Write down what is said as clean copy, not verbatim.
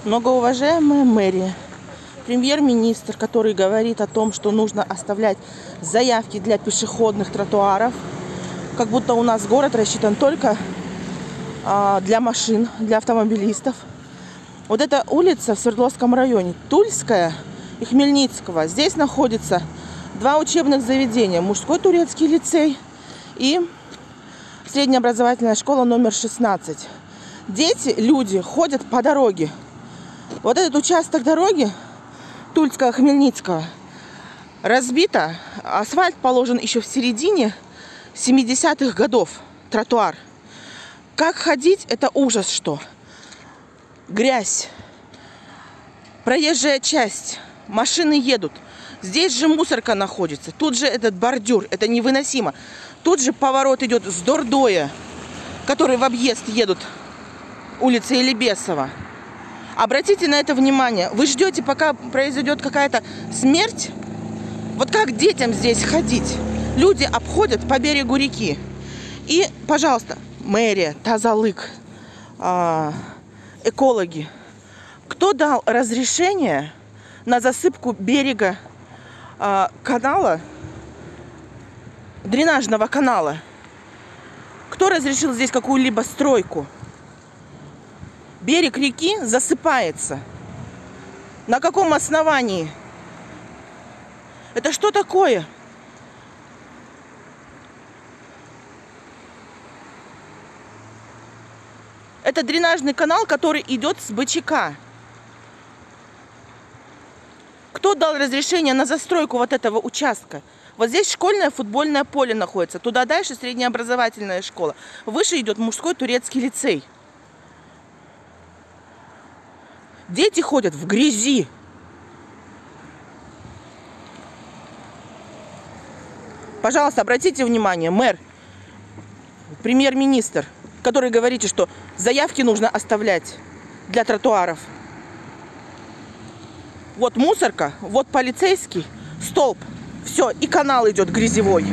Многоуважаемая мэрия, премьер-министр, который говорит о том, что нужно оставлять заявки для пешеходных тротуаров, как будто у нас город рассчитан только для машин, для автомобилистов. Вот эта улица в Свердловском районе, Тульская и Хмельницкого. Здесь находятся два учебных заведения. Мужской турецкий лицей и среднеобразовательная школа номер 16. Дети, люди ходят по дороге. Вот этот участок дороги Тульского-Хмельницкого разбито. Асфальт положен еще в середине 70-х годов. Тротуар. Как ходить, это ужас что. Грязь. Проезжая часть. Машины едут. Здесь же мусорка находится. Тут же этот бордюр. Это невыносимо. Тут же поворот идет с Дордоя, который в объезд едут улицы Елебесова. Обратите на это внимание. Вы ждете, пока произойдет какая-то смерть? Вот как детям здесь ходить? Люди обходят по берегу реки. И, пожалуйста, мэрия, Тазалык, экологи. Кто дал разрешение на засыпку берега канала, дренажного канала? Кто разрешил здесь какую-либо стройку? Берег реки засыпается. На каком основании? Это что такое? Это дренажный канал, который идет с БЧК. Кто дал разрешение на застройку вот этого участка? Вот здесь школьное футбольное поле находится. Туда дальше среднеобразовательная школа. Выше идет мужской турецкий лицей. Дети ходят в грязи. Пожалуйста, обратите внимание, мэр, премьер-министр, который говорите, что заявки нужно оставлять для тротуаров. Вот мусорка, вот полицейский столб. Все, и канал идет грязевой.